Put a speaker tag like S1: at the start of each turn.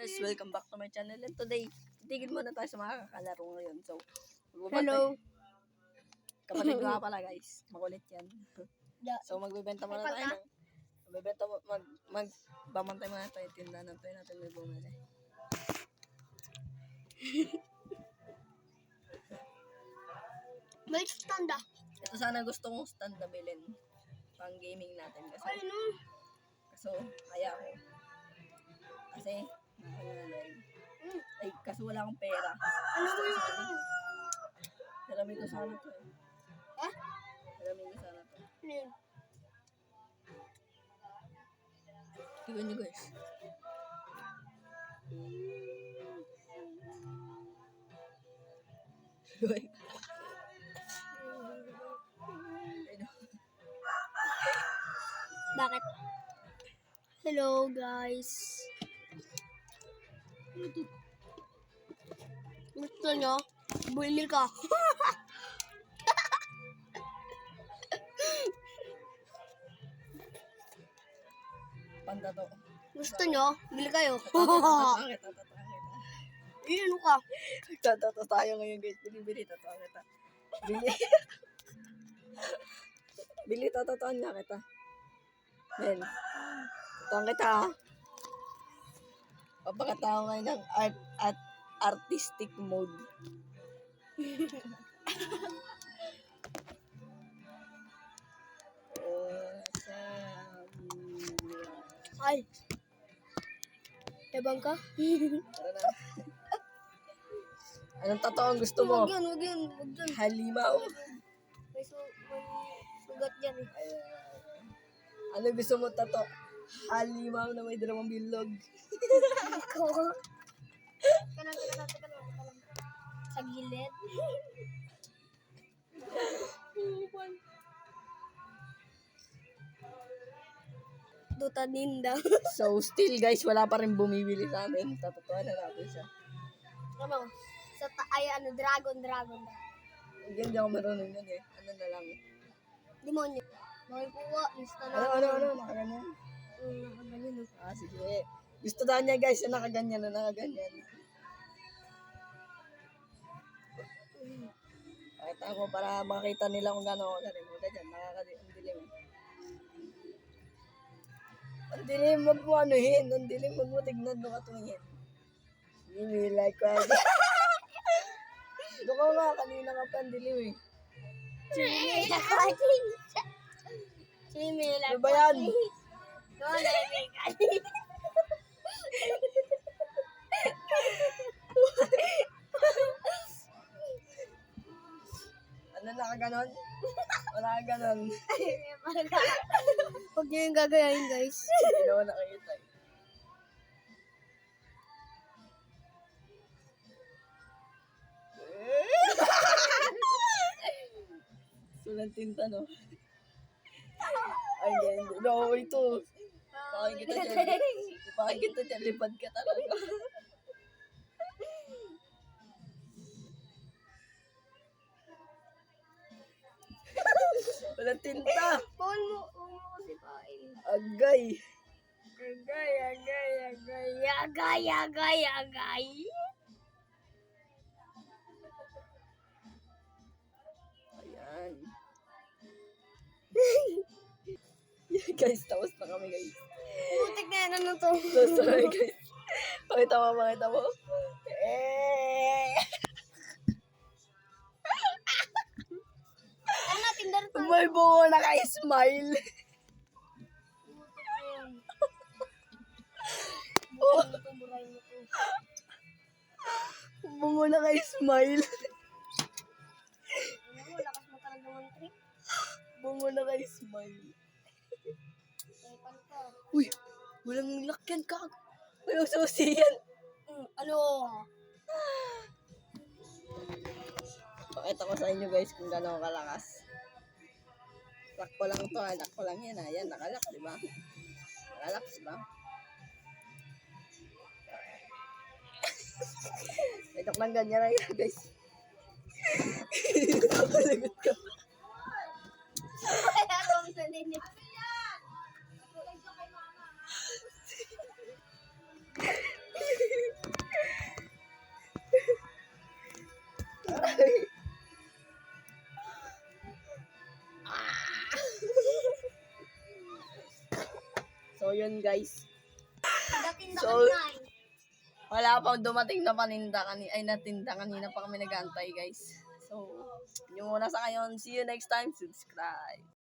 S1: guys, welcome back to my channel. And today, titigil muna tayo sa mga kakalaro ngayon. So,
S2: Hello.
S1: Kapatid ko nga pala guys, makulit yan. So, magbibenta muna tayo ng... Magbabantay muna tayo, tindahan tayo natin may bumili.
S2: May stand ah.
S1: Ito sana gusto kong stand na bilhin. Pang gaming natin kasi.
S2: Ay, no.
S1: Kaso, kaya ako. Kasi, ay, kaso wala akong pera.
S2: Ano mo yun?
S1: Hiramin ko sana to eh.
S2: Ha?
S1: Hiramin ko sana to.
S2: Ano yun?
S1: Tignan nyo guys. Uy.
S2: Bakit? Hello guys. Gusto nyo? Bili ka.
S1: Panda to.
S2: Gusto nyo? Bili kayo.
S1: Tatangit.
S2: Ano ka?
S1: Tatato tayo ngayon guys. Bili. Tatawa kita. Bili. Bili, tatatoan niya kita. Men. Tatawa kita ha. Papakatao ngayon ng art at artistic mode.
S2: Ay. Tabang ka?
S1: Tara na. Anong tato ang gusto mo?
S2: Wag yun.
S1: Halimaw.
S2: May sugat dyan eh.
S1: Ano gusto mo tato? Halimaw na may dalawang bilog.
S2: Ikaw. Teka lang. Sa gilid. Duta din daw.
S1: So still guys, wala pa rin bumibili sa amin. Tatotoan na natin siya.
S2: Ano? Dragon.
S1: Hindi ako marunong yun eh. Ano na lang.
S2: Demonyo. Makikuha. Lista na.
S1: Ano, nakaganyan.
S2: Nakaganyan.
S1: Ah, sige. Gusto daw niya guys, na nakaganyan. Pakita ko para makita nila kung gano'n ako galing. Ganyan, nakakadilim. Ang dilim, wag mo anuhin. Ang dilim, wag mo tignan doon katungin. Hindi like that. Doon ka nga, kanina ka pa ang dilim eh. Ano ba yan? Ano nakaganon? Wala ka ganon.
S2: Huwag niyo yung gagayahin, guys.
S1: Hindi naman nakikita eh. Sulang tinta, no? Ay, hindi. No, ito. Pakain kita dyan. Lipad ka talaga. Walang tinta.
S2: Paul mo kasi pain.
S1: Agay.
S2: Agay.
S1: Ayan. Yeah, guys, tapos na kami, guys.
S2: Putik na yan, ano to?
S1: So, sorry, guys. Pakita mo.
S2: Ano natin daro tayo?
S1: May bungo naka-smile.
S2: Buray mo to.
S1: Bungo naka-smile.
S2: Ano, lakas mo talaga ng trick.
S1: Bungo naka-smile.
S2: Taypan ka.
S1: Uy, walang lakyan ka. Walang susi yan.
S2: Ano?
S1: Pakita ko sa inyo guys kung gano'ng kalakas. Lock ko lang to, lock ko lang yan. Ayan, nakalak, di ba? Nakalak, di ba? Ito lang ganyan na yan guys. Nakalagot ka.
S2: Anong naninig?
S1: So, yun guys.
S2: Dating
S1: So,
S2: na
S1: wala pang dumating na paninda natinda kanina pa kami nag-aantay guys. So, yun muna sa ngayon. See you next time. Subscribe.